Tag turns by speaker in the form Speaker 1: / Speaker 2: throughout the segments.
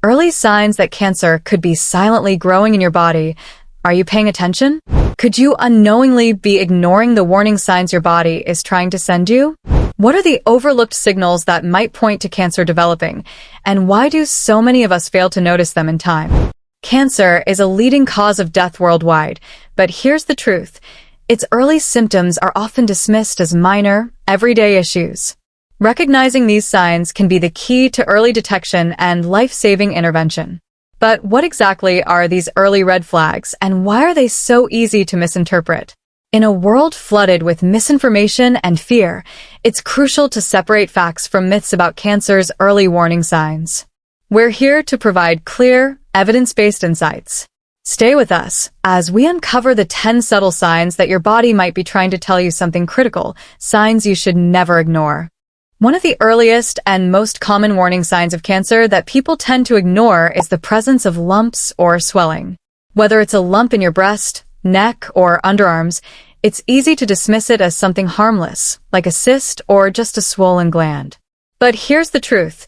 Speaker 1: Early signs that cancer could be silently growing in your body. Are you paying attention? Could you unknowingly be ignoring the warning signs your body is trying to send you? What are the overlooked signals that might point to cancer developing, and why do so many of us fail to notice them in time? Cancer is a leading cause of death worldwide, but here's the truth. Its early symptoms are often dismissed as minor, everyday issues. Recognizing these signs can be the key to early detection and life-saving intervention. But what exactly are these early red flags, and why are they so easy to misinterpret? In a world flooded with misinformation and fear, it's crucial to separate facts from myths about cancer's early warning signs. We're here to provide clear, evidence-based insights. Stay with us as we uncover the 10 subtle signs that your body might be trying to tell you something critical, signs you should never ignore. One of the earliest and most common warning signs of cancer that people tend to ignore is the presence of lumps or swelling. Whether it's a lump in your breast, neck, or underarms, it's easy to dismiss it as something harmless, like a cyst or just a swollen gland. But here's the truth.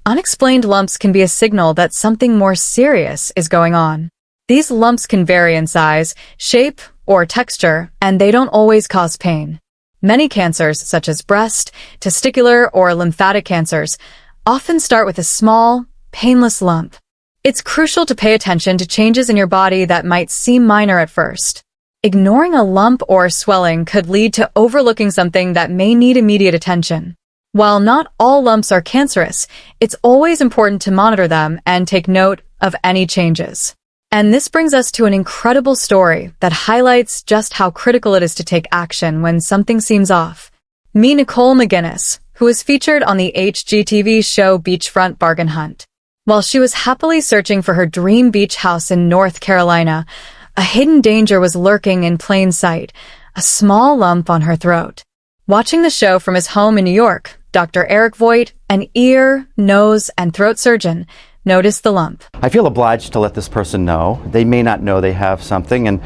Speaker 1: Unexplained lumps can be a signal that something more serious is going on. These lumps can vary in size, shape, or texture, and they don't always cause pain. Many cancers, such as breast, testicular, or lymphatic cancers, often start with a small, painless lump. It's crucial to pay attention to changes in your body that might seem minor at first. Ignoring a lump or swelling could lead to overlooking something that may need immediate attention. While not all lumps are cancerous, it's always important to monitor them and take note of any changes. And this brings us to an incredible story that highlights just how critical it is to take action when something seems off. Meet Nicole McGinnis, who was featured on the HGTV show Beachfront Bargain Hunt. While she was happily searching for her dream beach house in North Carolina, a hidden danger was lurking in plain sight, a small lump on her throat. Watching the show from his home in New York, Dr. Eric Voigt, an ear, nose, and throat surgeon, noticed the lump.
Speaker 2: I feel obliged to let this person know. They may not know they have something, and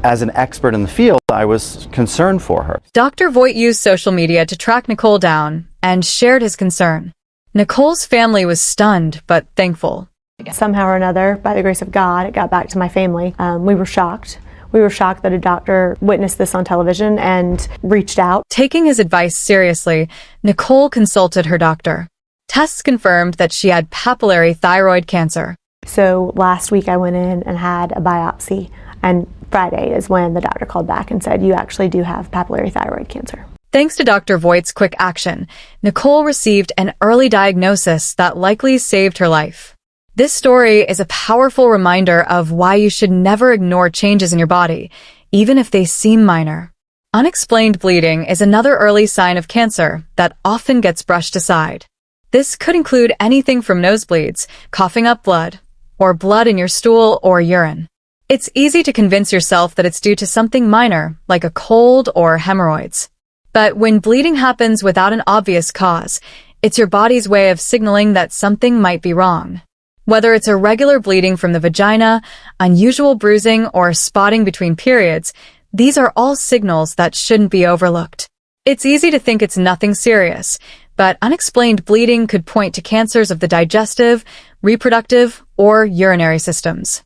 Speaker 2: as an expert in the field, I was concerned for her.
Speaker 1: Dr. Voigt used social media to track Nicole down and shared his concern. Nicole's family was stunned but thankful.
Speaker 3: Somehow or another, by the grace of God, it got back to my family. We were shocked. We were shocked that a doctor witnessed this on television and reached out.
Speaker 1: Taking his advice seriously, Nicole consulted her doctor. Tests confirmed that she had papillary thyroid cancer.
Speaker 3: So last week I went in and had a biopsy, and Friday is when the doctor called back and said, you actually do have papillary thyroid cancer.
Speaker 1: Thanks to Dr. Voigt's quick action, Nicole received an early diagnosis that likely saved her life. This story is a powerful reminder of why you should never ignore changes in your body, even if they seem minor. Unexplained bleeding is another early sign of cancer that often gets brushed aside. This could include anything from nosebleeds, coughing up blood, or blood in your stool or urine. It's easy to convince yourself that it's due to something minor, like a cold or hemorrhoids. But when bleeding happens without an obvious cause, it's your body's way of signaling that something might be wrong. Whether it's irregular bleeding from the vagina, unusual bruising, or spotting between periods, these are all signals that shouldn't be overlooked. It's easy to think it's nothing serious, but unexplained bleeding could point to cancers of the digestive, reproductive, or urinary systems.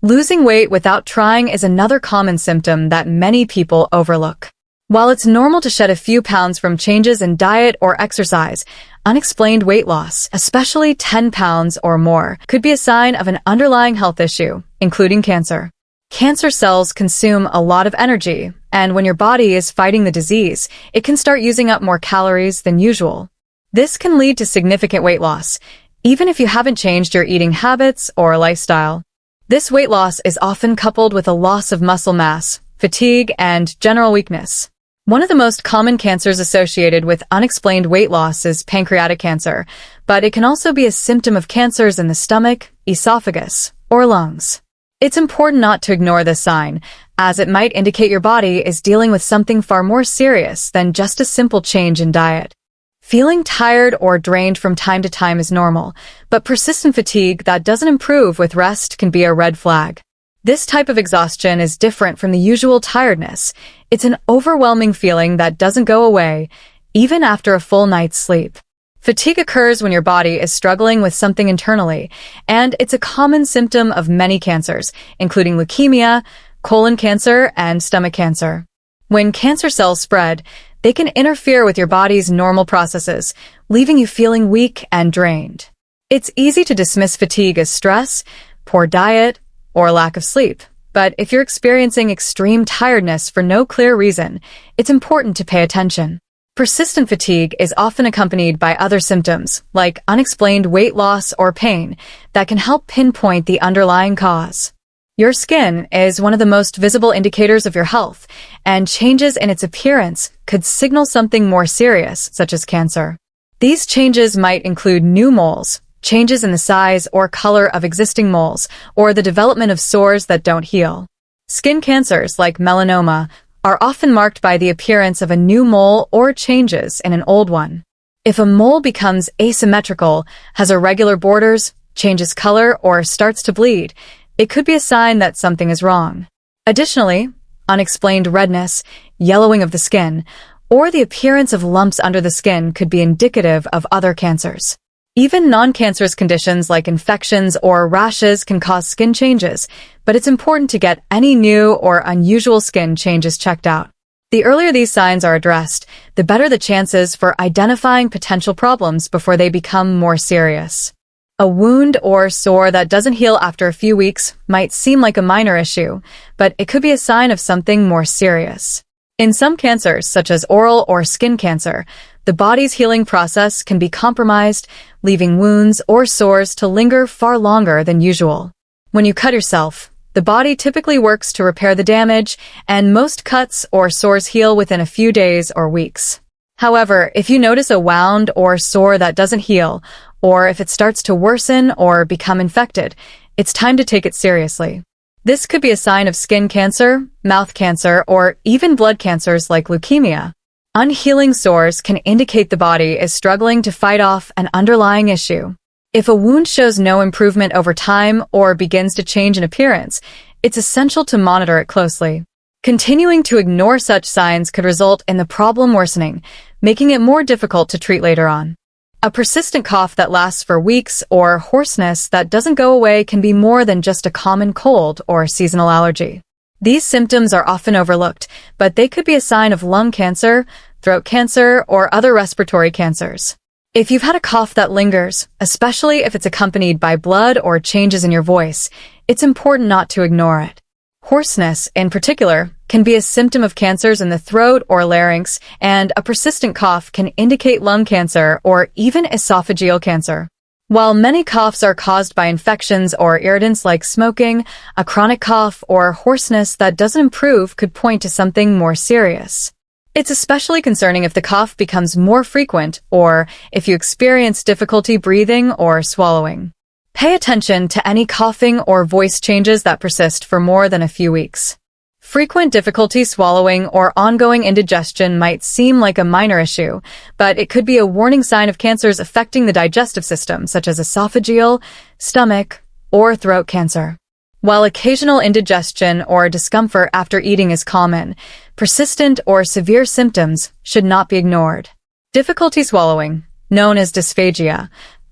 Speaker 1: Losing weight without trying is another common symptom that many people overlook. While it's normal to shed a few pounds from changes in diet or exercise, unexplained weight loss, especially 10 pounds or more, could be a sign of an underlying health issue, including cancer. Cancer cells consume a lot of energy, and when your body is fighting the disease, it can start using up more calories than usual. This can lead to significant weight loss, even if you haven't changed your eating habits or lifestyle. This weight loss is often coupled with a loss of muscle mass, fatigue, and general weakness. One of the most common cancers associated with unexplained weight loss is pancreatic cancer, but it can also be a symptom of cancers in the stomach, esophagus, or lungs. It's important not to ignore this sign, as it might indicate your body is dealing with something far more serious than just a simple change in diet. Feeling tired or drained from time to time is normal, but persistent fatigue that doesn't improve with rest can be a red flag. This type of exhaustion is different from the usual tiredness. It's an overwhelming feeling that doesn't go away, even after a full night's sleep. Fatigue occurs when your body is struggling with something internally, and it's a common symptom of many cancers, including leukemia, colon cancer, and stomach cancer. When cancer cells spread, they can interfere with your body's normal processes, leaving you feeling weak and drained. It's easy to dismiss fatigue as stress, poor diet, or lack of sleep. But if you're experiencing extreme tiredness for no clear reason, it's important to pay attention. Persistent fatigue is often accompanied by other symptoms, like unexplained weight loss or pain, that can help pinpoint the underlying cause. Your skin is one of the most visible indicators of your health, and changes in its appearance could signal something more serious, such as cancer. These changes might include new moles, changes in the size or color of existing moles, or the development of sores that don't heal. Skin cancers, like melanoma, are often marked by the appearance of a new mole or changes in an old one. If a mole becomes asymmetrical, has irregular borders, changes color, or starts to bleed, it could be a sign that something is wrong. Additionally, unexplained redness, yellowing of the skin, or the appearance of lumps under the skin could be indicative of other cancers. Even non-cancerous conditions like infections or rashes can cause skin changes, but it's important to get any new or unusual skin changes checked out. The earlier these signs are addressed, the better the chances for identifying potential problems before they become more serious. A wound or sore that doesn't heal after a few weeks might seem like a minor issue, but it could be a sign of something more serious. In some cancers, such as oral or skin cancer, the body's healing process can be compromised, leaving wounds or sores to linger far longer than usual. When you cut yourself, the body typically works to repair the damage, and most cuts or sores heal within a few days or weeks. However, if you notice a wound or sore that doesn't heal, or if it starts to worsen or become infected, it's time to take it seriously. This could be a sign of skin cancer, mouth cancer, or even blood cancers like leukemia. Unhealing sores can indicate the body is struggling to fight off an underlying issue. If a wound shows no improvement over time or begins to change in appearance, it's essential to monitor it closely. Continuing to ignore such signs could result in the problem worsening, making it more difficult to treat later on. A persistent cough that lasts for weeks or hoarseness that doesn't go away can be more than just a common cold or seasonal allergy. These symptoms are often overlooked, but they could be a sign of lung cancer, throat cancer, or other respiratory cancers. If you've had a cough that lingers, especially if it's accompanied by blood or changes in your voice, it's important not to ignore it. Hoarseness, in particular, can be a symptom of cancers in the throat or larynx, and a persistent cough can indicate lung cancer or even esophageal cancer. While many coughs are caused by infections or irritants like smoking, a chronic cough or hoarseness that doesn't improve could point to something more serious. It's especially concerning if the cough becomes more frequent or if you experience difficulty breathing or swallowing. Pay attention to any coughing or voice changes that persist for more than a few weeks. Frequent difficulty swallowing or ongoing indigestion might seem like a minor issue, but it could be a warning sign of cancers affecting the digestive system, such as esophageal, stomach, or throat cancer. While occasional indigestion or discomfort after eating is common, persistent or severe symptoms should not be ignored. Difficulty swallowing, known as dysphagia,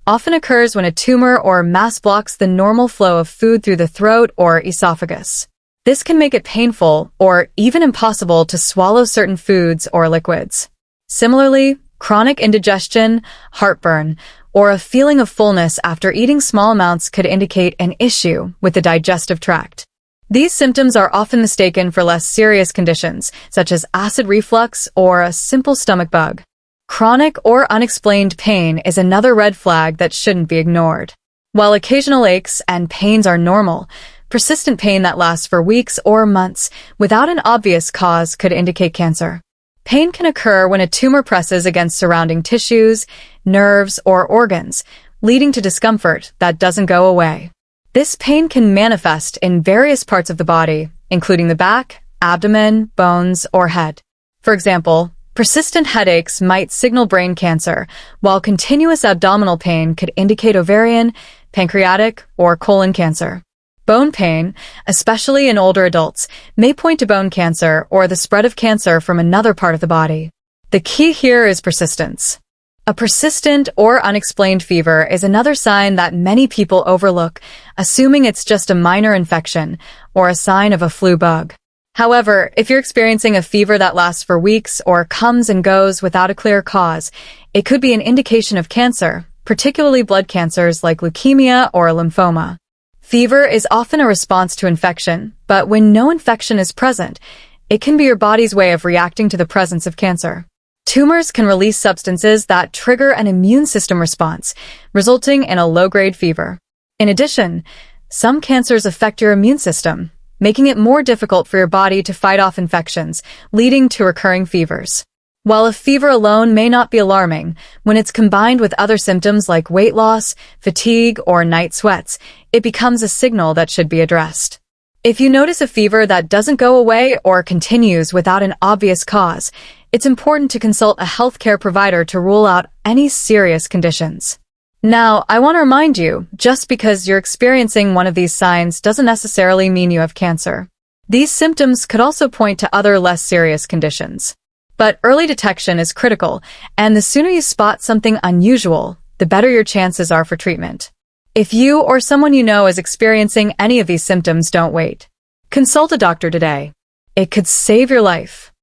Speaker 1: often occurs when a tumor or mass blocks the normal flow of food through the throat or esophagus. This can make it painful or even impossible to swallow certain foods or liquids. Similarly, chronic indigestion, heartburn, or a feeling of fullness after eating small amounts could indicate an issue with the digestive tract. These symptoms are often mistaken for less serious conditions, such as acid reflux or a simple stomach bug. Chronic or unexplained pain is another red flag that shouldn't be ignored. While occasional aches and pains are normal, persistent pain that lasts for weeks or months without an obvious cause could indicate cancer. Pain can occur when a tumor presses against surrounding tissues, nerves, or organs, leading to discomfort that doesn't go away. This pain can manifest in various parts of the body, including the back, abdomen, bones, or head. For example, persistent headaches might signal brain cancer, while continuous abdominal pain could indicate ovarian, pancreatic, or colon cancer. Bone pain, especially in older adults, may point to bone cancer or the spread of cancer from another part of the body. The key here is persistence. A persistent or unexplained fever is another sign that many people overlook, assuming it's just a minor infection or a sign of a flu bug. However, if you're experiencing a fever that lasts for weeks or comes and goes without a clear cause, it could be an indication of cancer, particularly blood cancers like leukemia or lymphoma. Fever is often a response to infection, but when no infection is present, it can be your body's way of reacting to the presence of cancer. Tumors can release substances that trigger an immune system response, resulting in a low-grade fever. In addition, some cancers affect your immune system, making it more difficult for your body to fight off infections, leading to recurring fevers. While a fever alone may not be alarming, when it's combined with other symptoms like weight loss, fatigue, or night sweats, it becomes a signal that should be addressed. If you notice a fever that doesn't go away or continues without an obvious cause, it's important to consult a healthcare provider to rule out any serious conditions. Now, I want to remind you, just because you're experiencing one of these signs doesn't necessarily mean you have cancer. These symptoms could also point to other less serious conditions. But early detection is critical, and the sooner you spot something unusual, the better your chances are for treatment. If you or someone you know is experiencing any of these symptoms, don't wait. Consult a doctor today. It could save your life.